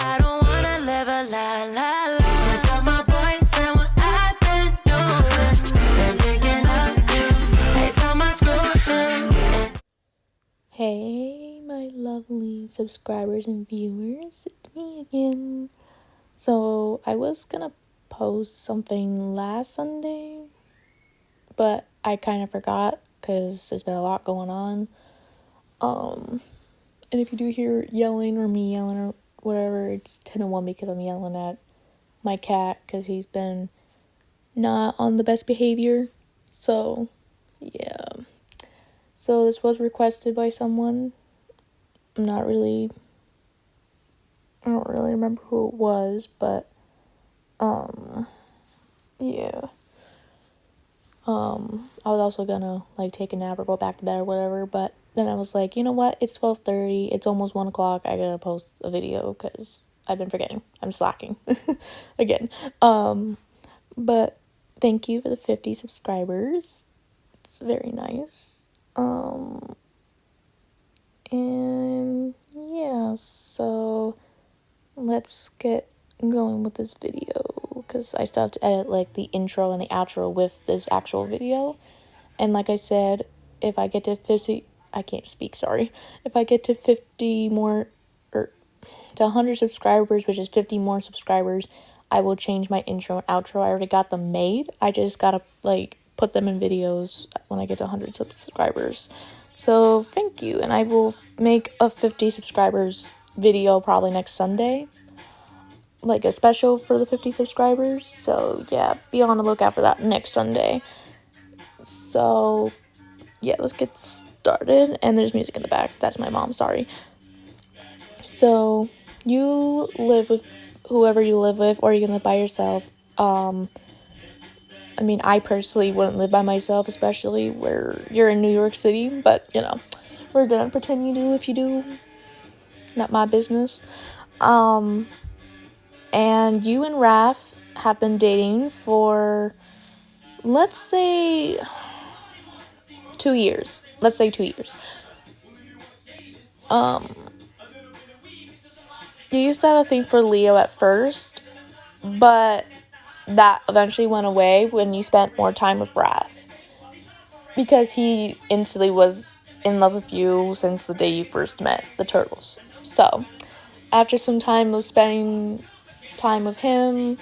I don't wanna live a la la la. Should tell my boyfriend what I've been doing. Been thinking of you. Hey, tell my screw. Hey, my lovely subscribers and viewers, it's me again. So, I was gonna post something last Sunday, but I kind of forgot because there's been a lot going on. And if you do hear yelling or me yelling or whatever, it's 10:01 because I'm yelling at my cat because he's been not on the best behavior. So, yeah. So, this was requested by someone. I don't really remember who it was, but, yeah. I was also gonna, take a nap or go back to bed or whatever, but then I was like, you know what, it's 12:30, it's almost 1 o'clock, I gotta post a video, because I've been forgetting, I'm slacking, again, but thank you for the 50 subscribers, it's very nice, and, yeah, so, let's get going with this video, because I still have to edit, the intro and the outro with this actual video, and like I said, if I get to 50, I can't speak, sorry, if I get to 50 more, or to 100 subscribers, which is 50 more subscribers, I will change my intro and outro. I already got them made, I just gotta, put them in videos when I get to 100 subscribers, so thank you, and I will make a 50 subscribers video probably next Sunday, a special for the 50 subscribers, so yeah, be on the lookout for that next Sunday. So yeah, let's get started, and there's music in the back, that's my mom, sorry. So you live with whoever you live with, or you can live by yourself. I personally wouldn't live by myself, especially where you're in New York City, but we're gonna pretend you do if you do, not my business. And you and Raph have been dating for, let's say 2 years. You used to have a thing for Leo at first, but that eventually went away when you spent more time with Raph, because he instantly was in love with you since the day you first met the turtles. So, after some time of spending time with him,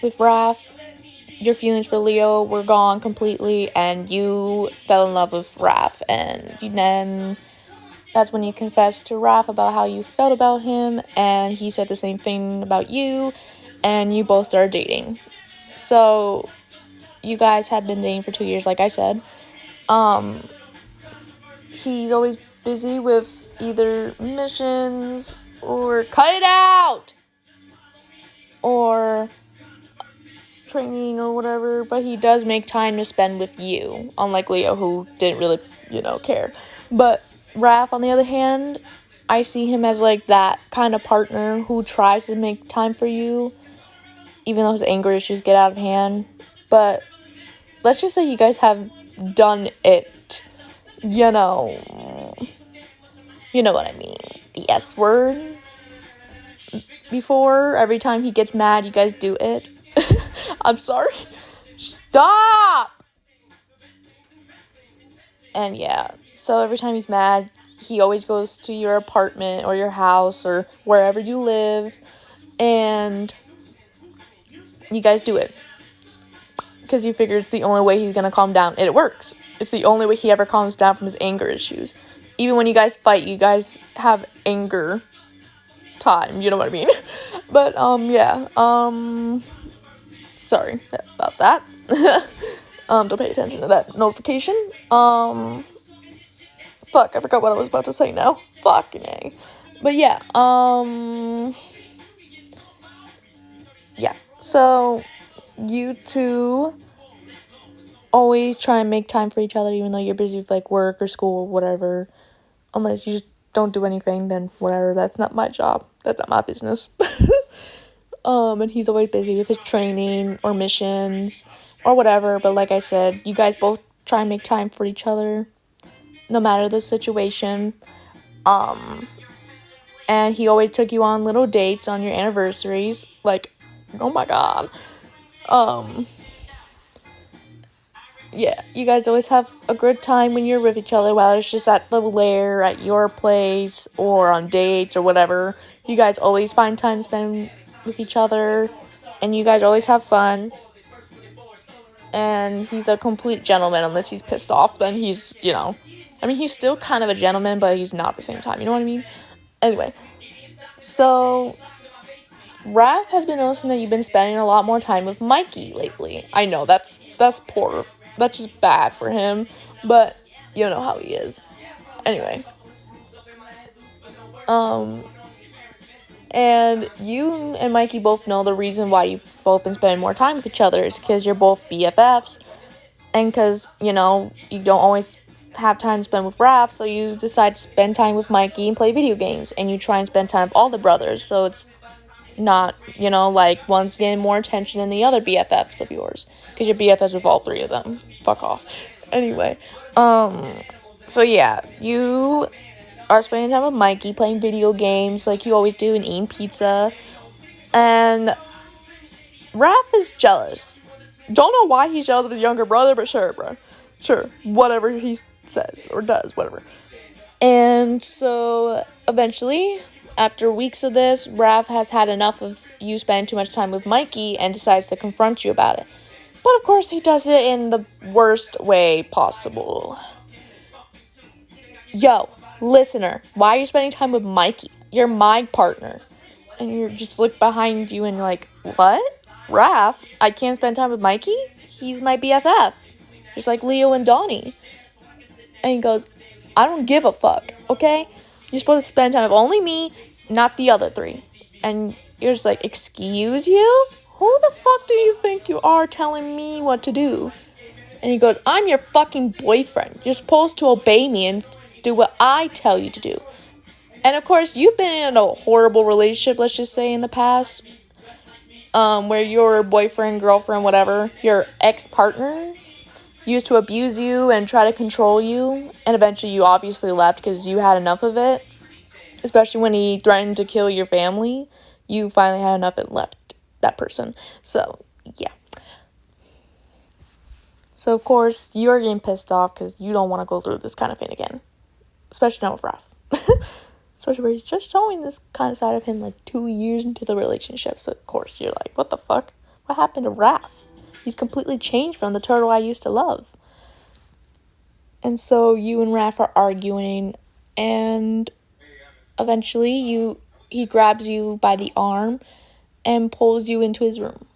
with Raph, your feelings for Leo were gone completely, and you fell in love with Raph, and then that's when you confessed to Raph about how you felt about him, and he said the same thing about you, and you both started dating. So, you guys have been dating for 2 years, like I said. He's always busy with either missions, or cut it out! Or training or whatever, but he does make time to spend with you, unlike Leo, who didn't really, care. But Raph, on the other hand, I see him as that kind of partner who tries to make time for you, even though his anger issues get out of hand. But let's just say you guys have done it, you know what I mean, the S word. Before, every time he gets mad, you guys do it. I'm sorry. Stop! And yeah, so every time he's mad, he always goes to your apartment or your house or wherever you live, and you guys do it. Because you figure it's the only way he's gonna calm down. And it works. It's the only way he ever calms down from his anger issues. Even when you guys fight, you guys have anger time, you know what I mean? But, yeah, sorry about that. Don't pay attention to that notification. Fuck, I forgot what I was about to say now. Fucking A. But yeah, yeah, so, you two always try and make time for each other, even though you're busy with, work or school or whatever. Unless you just don't do anything, then whatever, that's not my job. That's not my business. And he's always busy with his training or missions or whatever, but like I said, you guys both try and make time for each other, no matter the situation, And he always took you on little dates on your anniversaries. Like, oh my god. Yeah, you guys always have a good time when you're with each other, whether it's just at the lair, at your place, or on dates or whatever. You guys always find time to spend with each other, and you guys always have fun. And he's a complete gentleman, unless he's pissed off, then he's, I mean, he's still kind of a gentleman, but he's not at the same time, you know what I mean? Anyway, so Raph has been noticing that you've been spending a lot more time with Mikey lately. I know, that's poor. That's just bad for him, but you know how he is. Anyway. And you and Mikey both know the reason why you've both been spending more time with each other is because you're both BFFs, and because, you don't always have time to spend with Raph, so you decide to spend time with Mikey and play video games, and you try and spend time with all the brothers, so it's not, like, one's getting more attention than the other BFFs of yours, because you're BFFs with all three of them. Fuck off. Anyway, so yeah, you are spending time with Mikey, playing video games like you always do, and eating pizza, and Raph is jealous. Don't know why he's jealous of his younger brother, but sure, bro. Sure, whatever he says or does, whatever. And so, eventually, after weeks of this, Raph has had enough of you spending too much time with Mikey and decides to confront you about it. But of course, he does it in the worst way possible. Yo, listener, why are you spending time with Mikey? You're my partner. And you just look behind you and you're like, what? Raph? I can't spend time with Mikey? He's my BFF. Just like Leo and Donnie. And he goes, I don't give a fuck, okay? You're supposed to spend time with only me, not the other three. And you're just like, excuse you? Who the fuck do you think you are telling me what to do? And he goes, I'm your fucking boyfriend. You're supposed to obey me and do what I tell you to do. And of course, you've been in a horrible relationship, let's just say, in the past. Where your boyfriend, girlfriend, whatever, your ex-partner used to abuse you and try to control you. And eventually you obviously left because you had enough of it. Especially when he threatened to kill your family. You finally had enough and left that person. So, yeah. So, of course, you're getting pissed off because you don't want to go through this kind of thing again. Especially not with Raph. Especially where he's just showing this kind of side of him like 2 years into the relationship. So, of course, you're like, what the fuck? What happened to Raph? He's completely changed from the turtle I used to love. And so you and Raph are arguing, and eventually he grabs you by the arm and pulls you into his room.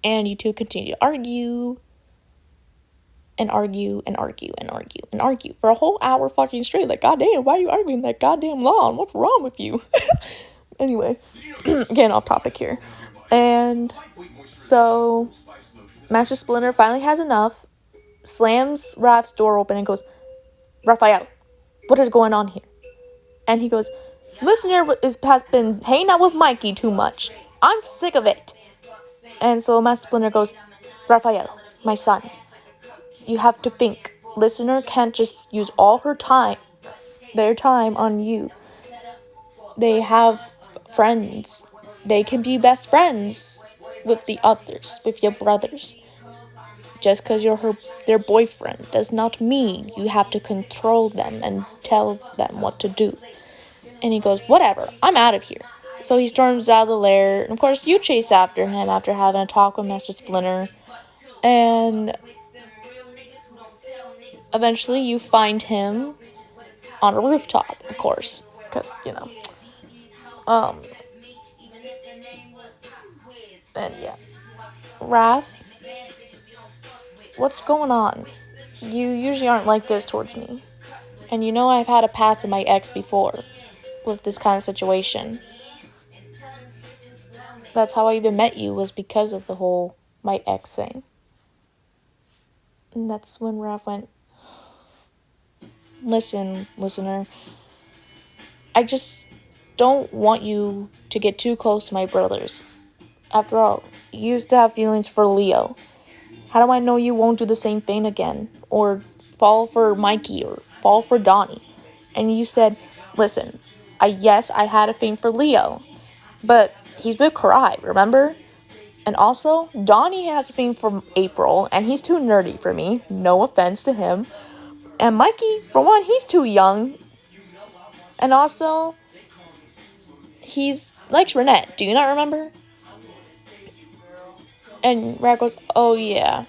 And you two continue to argue and argue and argue and argue and argue for a whole hour fucking straight. Like, goddamn, why are you arguing that goddamn long? What's wrong with you? Anyway, getting off topic here. And so Master Splinter finally has enough, slams Raph's door open and goes, Raphael, what is going on here? And he goes, Listener has been hanging out with Mikey too much. I'm sick of it. And so Master Splinter goes, Raphael, my son, you have to think. Listener can't just use all their time on you. They have friends. They can be best friends with the others, with your brothers. Just because you're their boyfriend does not mean you have to control them and tell them what to do. And he goes, whatever, I'm out of here. So he storms out of the lair. And of course, you chase after him after having a talk with Master Splinter. And eventually you find him on a rooftop, of course. Because, And yeah. Raph, what's going on? You usually aren't like this towards me. And I've had a past with my ex before with this kind of situation. That's how I even met you, was because of the whole my ex thing. And that's when Raph went, listen, listener, I just don't want you to get too close to my brothers. After all, you used to have feelings for Leo. How do I know you won't do the same thing again? Or fall for Mikey, or fall for Donnie? And you said, listen, yes, I had a thing for Leo, but he's with Karai, remember? And also, Donnie has a thing for April, and he's too nerdy for me. No offense to him. And Mikey, for one, he's too young. And also, he's likes Renette. Do you not remember? And Rat goes, oh yeah.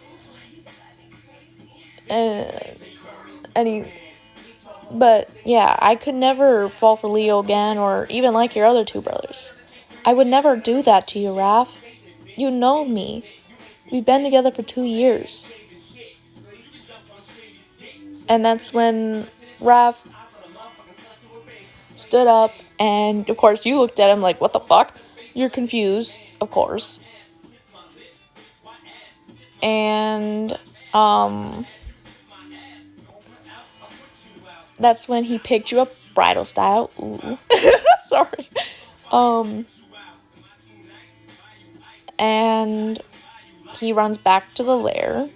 But yeah, I could never fall for Leo again, or even like your other two brothers. I would never do that to you, Raph. You know me. We've been together for 2 years. And that's when Raph stood up, and of course you looked at him like, what the fuck? You're confused, of course. And that's when he picked you up bridal style. Ooh. Sorry. And he runs back to the lair.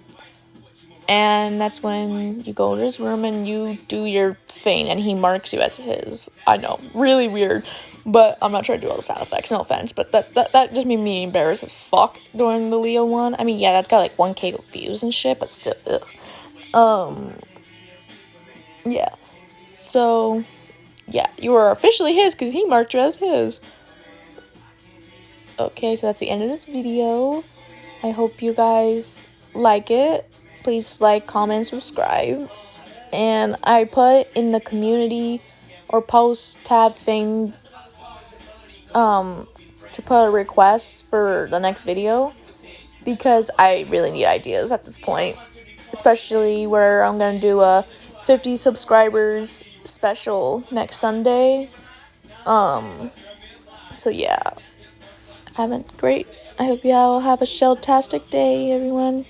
And that's when you go to his room and you do your thing, and he marks you as his. I know, really weird, but I'm not trying to do all the sound effects, no offense, but that just made me embarrassed as fuck during the Leo one. I mean, yeah, that's got like 1K views and shit, but still, ugh. Yeah. So, yeah, you were officially his because he marked you as his. Okay, so that's the end of this video. I hope you guys like it. Please like, comment, subscribe. And I put in the community or post tab thing to put a request for the next video, because I really need ideas at this point, especially where I'm going to do a 50 subscribers special next Sunday. So yeah, I hope you all have a shell-tastic day, everyone.